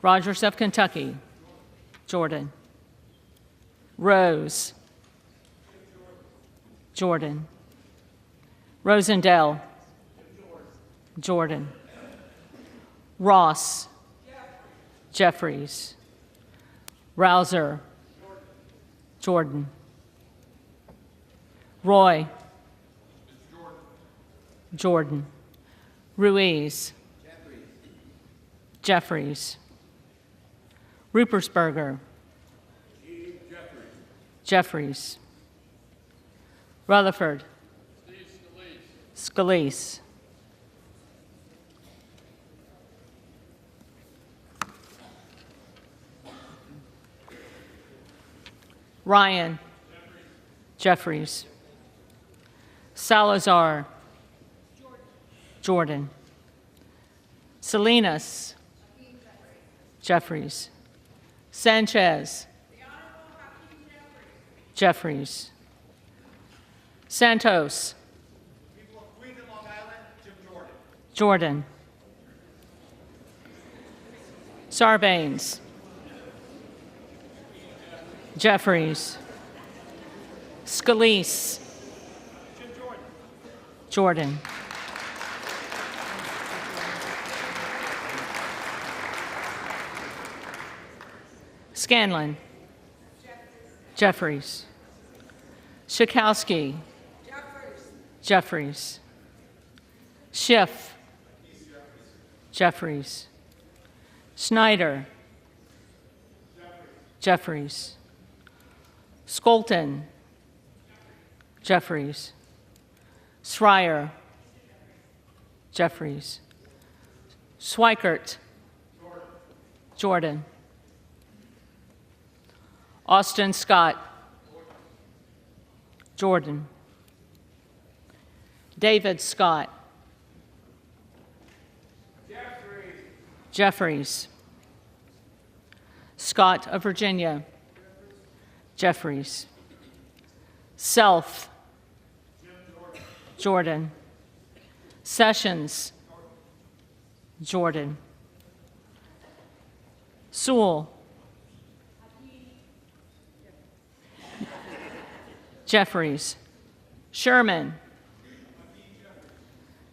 Rogers of Kentucky. Jordan. Rose. Jordan. Rosendale. Jordan. Ross. Jeffries. Rouser. Jordan. Roy. Jordan. Ruiz. Jeffries. Rupersberger. Jeffries. Rutherford. Scalise. Ryan. Jeffries. Salazar. Jordan. Salinas. Jeffries. Sanchez. Jeffries. Santos. People of Queens and Long Island, Jim Jordan. Jordan. Sarbanes. Jeffries. Scalise. Jim Jordan. Jordan. Scanlon. Jeffries. Schakowsky. Jeffries. Schiff. Jeffries. Snyder. Jeffries. Skolton. Jeffries. Schreier. Jeffries. Schweikert. Jordan. Austin Scott. Jordan. David Scott. Jeffries. Scott of Virginia. Jeffries. Self. Jordan. Sessions. Jordan. Sewell. Jeffries. Sherman.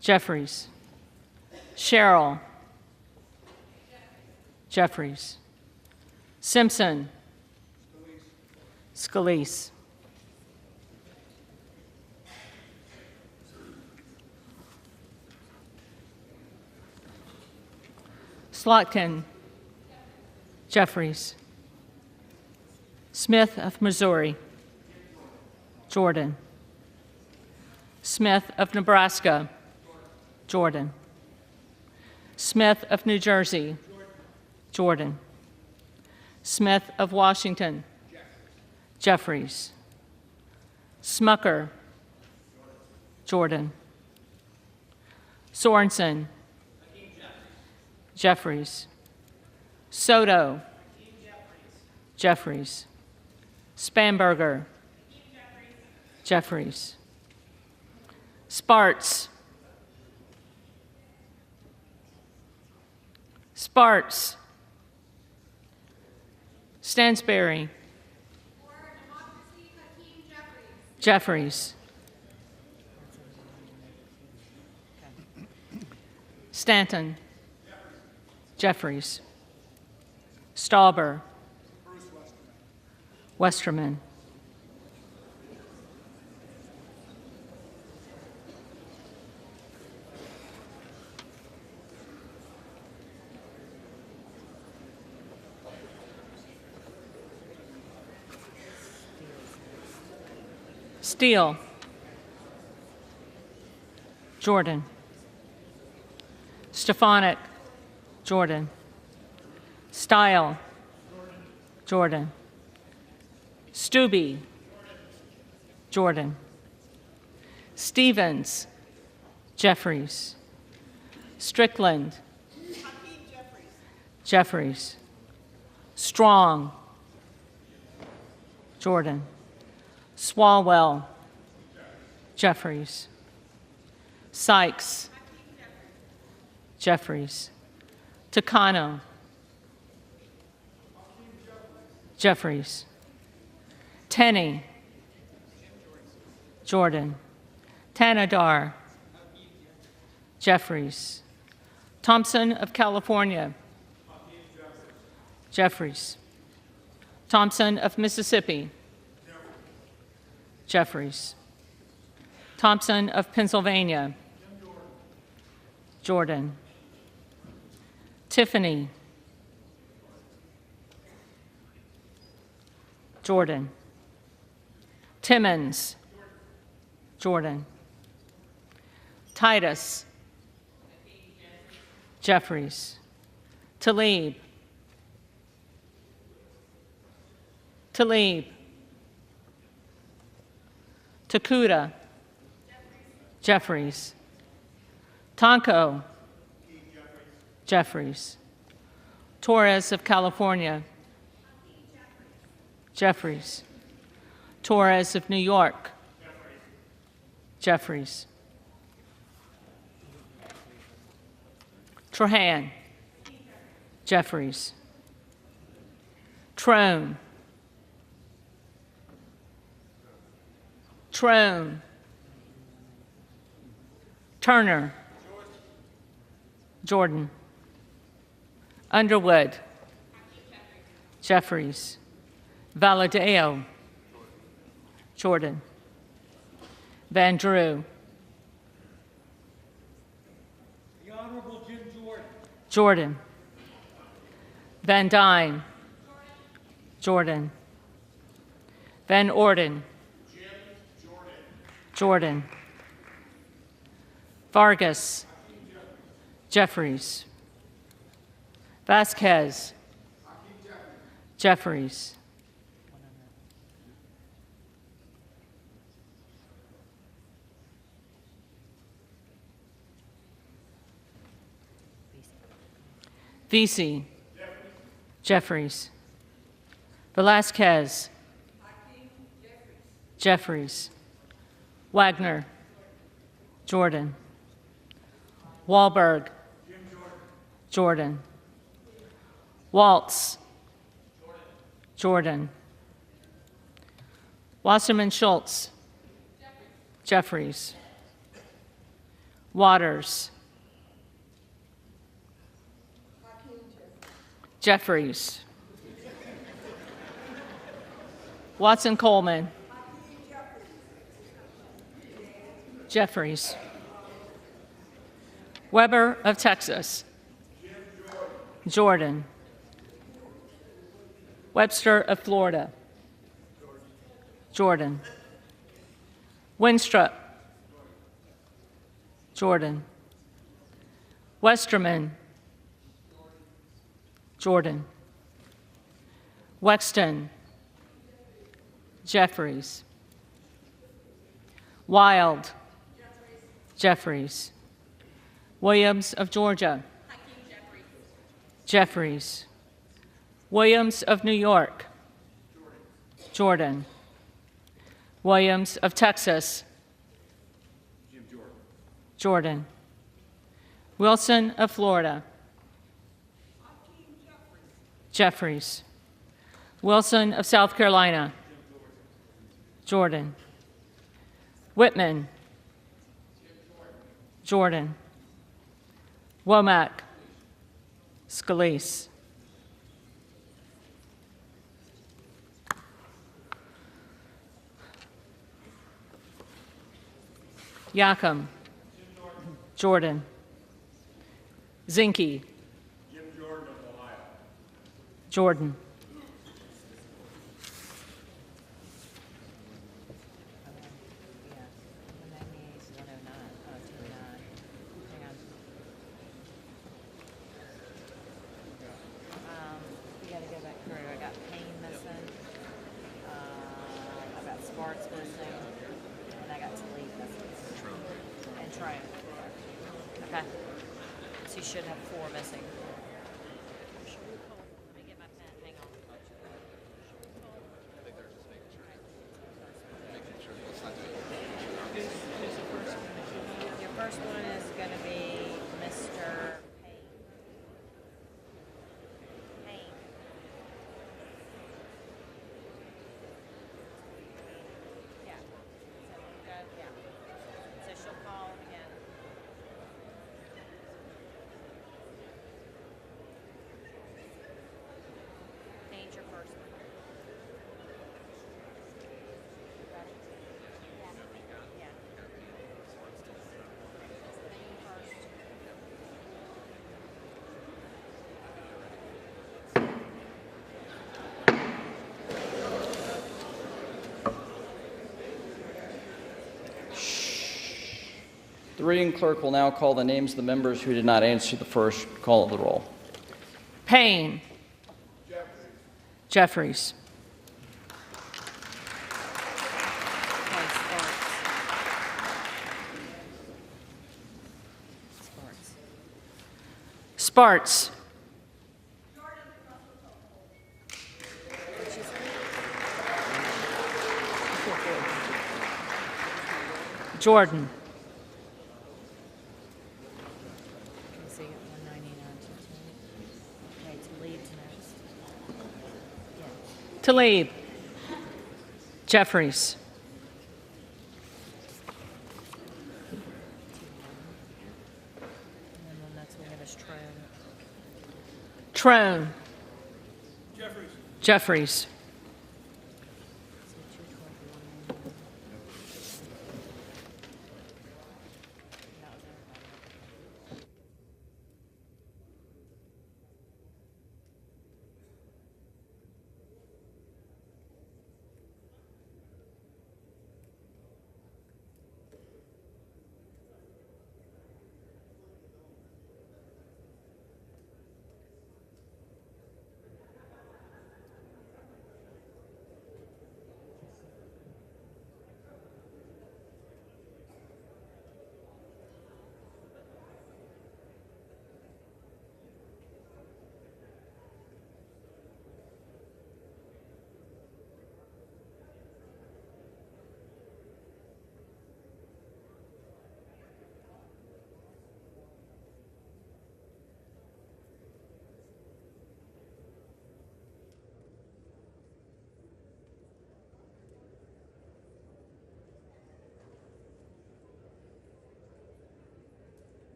Jeffries. Sherrill. Jeffries. Simpson. Scalise. Slotkin. Jeffries. Smith of Missouri. Jordan. Smith of Nebraska. Jordan. Smith of New Jersey. Jordan. Smith of Washington. Jeffries. Smucker. Jordan. Sorensen. Jeffries. Soto. Jeffries. Spanberger. Jeffries. Sparts. Sparts. Stansberry. For democracy, Hakeem Jeffries. Jeffries. Stanton. Jeffries. Stauber. Westerman. Steele. Jordan. Stefanik. Jordan. Style. Jordan. Stubbe. Jordan. Stevens. Jeffries. Strickland. Jeffries. Strong. Jordan. Swalwell. Jeffries. Sykes. Jeffries. Takano. Jeffries. Tenney. Jordan. Tanadar. Jeffries. Thompson of California. Jeffries. Thompson of Mississippi. Jeffries. Thompson of Pennsylvania. Jordan. Tiffany. Jordan. Timmons. Jordan. Titus. Jeffries. Talib. Talib. Takuda. Jeffries. Tonko. Jeffries. Torres of California. Jeffries. Torres of New York. Jeffries. Trahan. Jeffries. Trone. Trone. Turner. Jordan. Underwood. Jeffries. Valadeo. Jordan. Van Drew. The Honorable Jim Jordan. Jordan. Van Dyne. Jordan. Van Orden. Jordan. Vargas. Jeffries. Vasquez. Jeffries. Vesey. Jeffries. Velasquez. Jeffries. Wagner. Jordan. Wahlberg. Jordan. Waltz. Jordan. Wasserman Schultz. Jeffries. Waters. Jeffries. Watson Coleman. Jeffries. Weber of Texas. Jordan. Webster of Florida. Jordan. Winstrup. Jordan. Westerman. Jordan. Wexton. Jeffries. Wild. Jeffries. Williams of Georgia. Jeffries. Williams of New York. Jordan. Williams of Texas. Jordan. Wilson of Florida. Jeffries. Wilson of South Carolina. Jordan. Whitman. Jordan. Womack. Scalise. Yakum. Jordan. Zinke. Jim Jordan of Ohio. Jordan. We gotta go back through. I got Payne missing. I got Sparks missing. And I got Talib missing. And Trump. Okay. So you should have 4 missing. Let me get my pen. Hang on. Your first one is going to be Mr. Payne. Payne. Yeah. So we'll go, yeah. So she'll call him again. Payne's your first one. Ready? Yeah. Yeah. Payne first. The reading clerk will now call the names of the members who did not answer the first call of the roll. Payne. Jeffries. Okay, Sparks. Sparts. Jordan. Okay, so you got 199 to okay, Talib's next. Yeah. Talib. Jeffries. And then the next one we have is Trone. Trone. Jeffries. Jeffries. So 212, 199. That was everybody.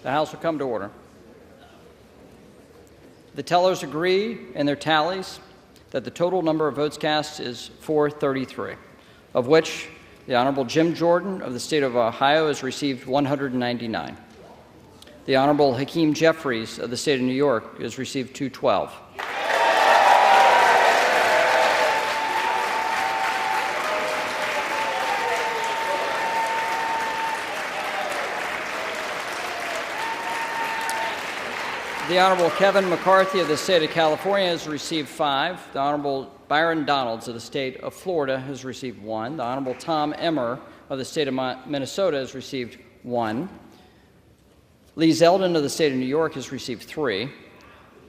The House will come to order. The tellers agree in their tallies that the total number of votes cast is 433, of which the Honorable Jim Jordan of the state of Ohio has received 199. The Honorable Hakeem Jeffries of the state of New York has received 212. The Honorable Kevin McCarthy of the state of California has received 5. The Honorable Byron Donalds of the state of Florida has received 1. The Honorable Tom Emmer of the state of Minnesota has received 1. Lee Zeldin of the state of New York has received 3.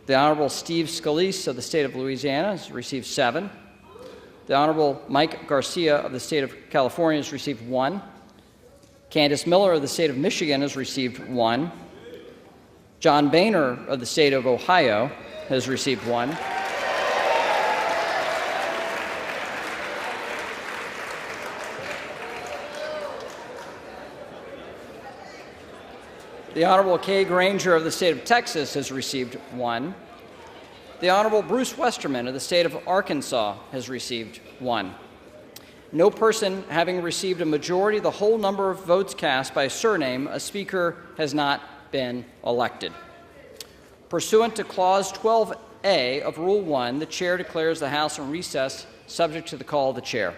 The Honorable Steve Scalise of the state of Louisiana has received 7. The Honorable Mike Garcia of the state of California has received 1. Candace Miller of the state of Michigan has received 1. John Boehner of the state of Ohio has received 1. The Honorable Kay Granger of the state of Texas has received 1. The Honorable Bruce Westerman of the state of Arkansas has received 1. No person having received a majority of the whole number of votes cast by surname, a speaker has not been elected. Pursuant to Clause 12A of Rule 1, the chair declares the House in recess subject to the call of the chair.